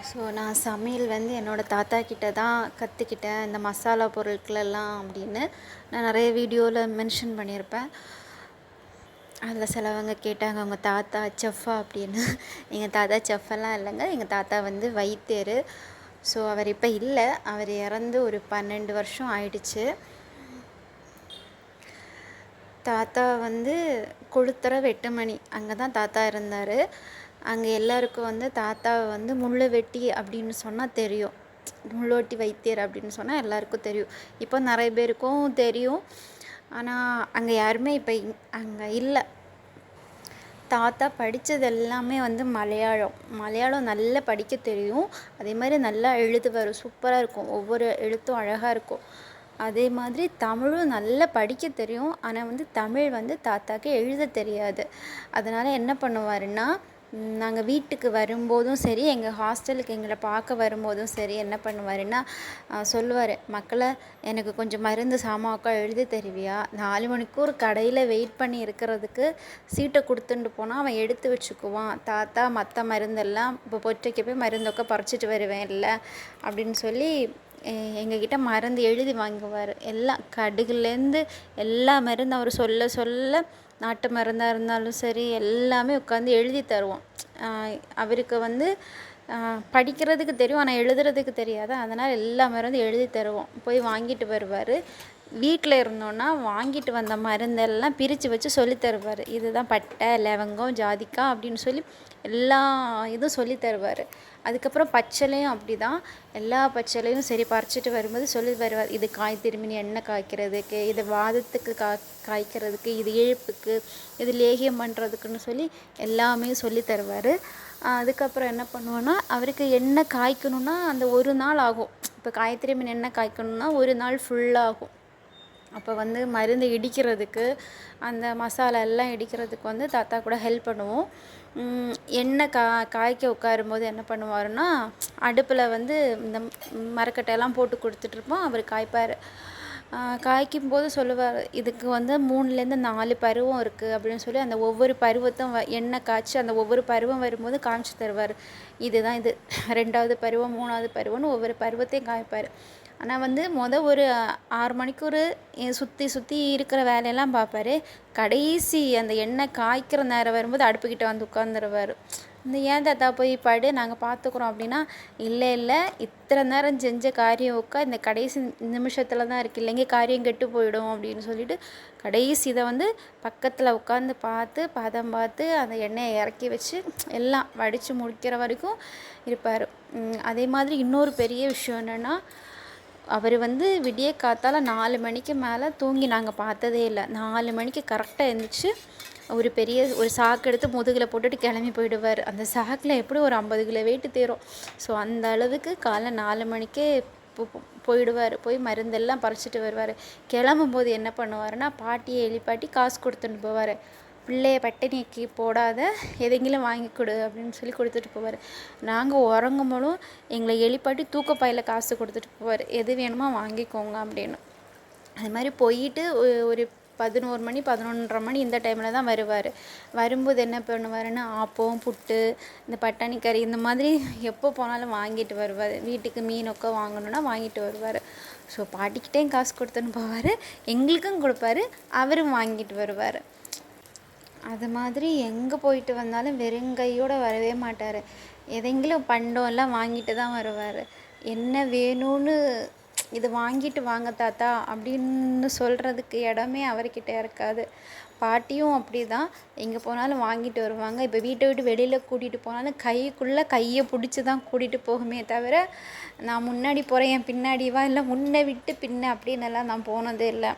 So நான் சமையல் வந்து என்னோடய தாத்தா கிட்ட தான் கற்றுக்கிட்டேன் இந்த மசாலா பொருட்களெல்லாம் அப்படின்னு நான் நிறைய வீடியோவில் மென்ஷன் பண்ணியிருப்பேன். அதில் சிலவங்க கேட்டாங்க, உங்கள் தாத்தா செஃப்பா அப்படின்னு. எங்கள் தாத்தா செஃப்பெல்லாம் இல்லைங்க, எங்கள் தாத்தா வந்து வைத்தியர். ஸோ அவர் இப்போ இல்லை, அவர் இறந்து ஒரு 12 வருஷம் ஆயிடுச்சு. தாத்தா வந்து கொளுத்தர வெட்டுமணி அங்கே தான் தாத்தா இருந்தார். அங்கே எல்லாருக்கும் வந்து தாத்தாவை வந்து முள்ளு வெட்டி அப்படின்னு சொன்னால் தெரியும், முள்ளோட்டி வைத்தியர் அப்படின்னு சொன்னால் எல்லாருக்கும் தெரியும். இப்போ நிறைய பேருக்கும் தெரியும், ஆனால் அங்கே யாருமே இப்போ அங்கே இல்லை. தாத்தா படித்தது எல்லாமே வந்து மலையாளம் நல்லா படிக்க தெரியும். அதே மாதிரி நல்லா எழுதுவார், சூப்பராக இருக்கும், ஒவ்வொரு எழுத்தும் அழகாக இருக்கும். அதே மாதிரி தமிழும் நல்லா படிக்க தெரியும். ஆனால் வந்து தமிழ் வந்து தாத்தாக்கு எழுத தெரியாது. அதனால் என்ன பண்ணுவாருன்னா, நாங்கள் வீட்டுக்கு வரும்போதும் சரி, எங்கள் ஹாஸ்டலுக்கு எங்களை பார்க்க வரும்போதும் சரி என்ன பண்ணுவாருன்னா சொல்லுவார், மக்களை எனக்கு கொஞ்சம் மருந்து சாமாக்கா எழுதி தருவியா? 4 மணிக்கு ஒரு கடையில் வெயிட் பண்ணி இருக்கிறதுக்கு சீட்டை கொடுத்துட்டு போனால் அவன் எடுத்து வச்சுக்குவான். தாத்தா மற்ற மருந்தெல்லாம் இப்போ பொற்றைக்கு போய் மருந்தொக்க பறிச்சிட்டு வருவேன் இல்லை அப்படின்னு சொல்லி எங்ககிட்ட மருந்து எழுதி வாங்குவார். எல்லாம் கடுகுலேருந்து எல்லா மருந்து அவர் சொல்ல சொல்ல, நாட்டு மருந்தாக இருந்தாலும் சரி எல்லாமே உட்காந்து எழுதி தருவோம். அவருக்கு வந்து படிக்கிறதுக்கு தெரியும், ஆனால் எழுதுறதுக்கு தெரியாது. அதனால் எல்லா மருந்தும் எழுதி தருவோம், போய் வாங்கிட்டு வருவார். வீட்டில் இருந்தோன்னா வாங்கிட்டு வந்த மருந்தெல்லாம் பிரித்து வச்சு சொல்லி தருவார். இதுதான் பட்டை, லவங்கம், ஜாதிக்காய் அப்படின்னு சொல்லி எல்லா இதுவும் சொல்லி தருவார். அதுக்கப்புறம் பச்சளையும் அப்படி தான், எல்லா பச்சளையும் சரி பறிச்சிட்டு வரும்போது சொல்லி வருவார். இது காய் திரும்பினி எண்ணெய் காய்க்கிறதுக்கு, இது வாதத்துக்கு காய்க்கிறதுக்கு, இது இழுப்புக்கு, இது லேகியம் பண்ணுறதுக்குன்னு சொல்லி எல்லாமே சொல்லி தருவார். அதுக்கப்புறம் என்ன பண்ணுவோன்னா, அவருக்கு எண்ணெய் காய்க்கணுன்னா அந்த ஒரு நாள் ஆகும். இப்போ காய்கறி மீன் எண்ணெய் காய்க்கணுன்னா ஒரு நாள் ஃபுல்லாகும். அப்போ வந்து மருந்து இடிக்கிறதுக்கு, அந்த மசாலா எல்லாம் இடிக்கிறதுக்கு வந்து தாத்தா கூட ஹெல்ப் பண்ணுவோம். எண்ணெய் காய்க்க உட்காரும்போது என்ன பண்ணுவாருன்னா, அடுப்பில் வந்து இந்த மரக்கட்டையெல்லாம் போட்டு கொடுத்துட்ருப்போம், அவர் காய்ப்பார். காய்க்கும் போது சொல்லுவார், இதுக்கு வந்து 3லேருந்து 4 பருவம் இருக்குது அப்படின்னு சொல்லி அந்த ஒவ்வொரு பருவத்தும் எண்ணெய் காய்ச்சி அந்த ஒவ்வொரு பருவம் வரும்போது காமிச்சு தருவார். இதுதான் இது 2வது பருவம், 3வது பருவம்னு ஒவ்வொரு பருவத்தையும் காய்ப்பார். ஆனால் வந்து ஒரு 6 மணிக்கூர் சுற்றி இருக்கிற வேலையெல்லாம் பார்ப்பார். கடைசி அந்த எண்ணெய் காய்க்கிற நேரம் வரும்போது அடுப்புக்கிட்ட வந்து உட்காந்துருவார். இந்த ஏன் தாத்தா போய் படு, நாங்கள் பார்த்துக்குறோம் அப்படின்னா, இல்லை இத்தனை நேரம் செஞ்ச காரியம் இந்த கடைசி நிமிஷத்தில் தான் இருக்குது, இல்லைங்க காரியம் கெட்டு போயிடும் அப்படின்னு சொல்லிட்டு கடைசி இதை வந்து பக்கத்தில் உட்காந்து பதம் பார்த்து அந்த எண்ணெயை இறக்கி வச்சு எல்லாம் வடித்து முடிக்கிற வரைக்கும் இருப்பார். அதே மாதிரி இன்னொரு பெரிய விஷயம் என்னென்னா, அவர் வந்து விடிய காத்தால 4 மணிக்கு மேலே தூங்கி நாங்கள் பார்த்ததே இல்லை. 4 மணிக்கு கரெக்டாக எழுந்திரிச்சு ஒரு சாக்கு எடுத்து முதுகில் போட்டுட்டு கிளம்பி போயிடுவார். அந்த சாக்கில் எப்படி ஒரு 50 கிலோ வெயிட்டு தேரும். ஸோ அந்த அளவுக்கு காலைல 4 மணிக்கே போயிடுவார். போய் மருந்தெல்லாம் பறிச்சிட்டு வருவார். கிளம்பும்போது என்ன பண்ணுவாருன்னா, பாட்டியை எழுப்பாட்டி காசு கொடுத்துட்டு போவார். பிள்ளைய பட்டினிக்கு போடாத, எதைங்களும் வாங்கி கொடு அப்படின்னு சொல்லி கொடுத்துட்டு போவார். நாங்கள் உறங்கும்போதும் எங்களை எழுப்பாட்டி தூக்கப்பையில் காசு கொடுத்துட்டு போவார், எது வேணுமோ வாங்கிக்கோங்க அப்படின்னு. அது மாதிரி போயிட்டு ஒரு 11 மணி 11:30 மணி இந்த டைமில் தான் வருவார். வரும்போது என்ன பண்ணுவாருன்னா, ஆப்பம், புட்டு, இந்த பட்டாணி கறி இந்த மாதிரி எப்போ போனாலும் வாங்கிட்டு வருவார். வீட்டுக்கு மீனொக்க வாங்கணுன்னா வாங்கிட்டு வருவார். ஸோ பாட்டிக்கிட்டேயும் காசு கொடுத்துன்னு போவார், எங்களுக்கும் கொடுப்பாரு, அவரும் வாங்கிட்டு வருவார். அது மாதிரி எங்கே போயிட்டு வந்தாலும் வெறுங்கையோடு வரவே மாட்டார். எதைங்களும் பண்டம் எல்லாம் வாங்கிட்டு தான் வருவார். என்ன வேணும்னு இது வாங்கிட்டு வாங்க தாத்தா அப்படின்னு சொல்கிறதுக்கு இடமே அவர்கிட்ட இருக்காது. பாட்டியும் அப்படி தான், எங்கே போனாலும் வாங்கிட்டு வருவாங்க. இப்போ வீட்டை விட்டு வெளியில் கூட்டிகிட்டு போனாலும் கைக்குள்ளே கையை பிடிச்சி தான் கூட்டிகிட்டு போகுமே தவிர, நான் முன்னாடி போகிறேன் என் பின்னாடி வா, இல்லை முன்னை விட்டு பின்ன அப்படின்னு எல்லாம் நான் போனதே இல்லை.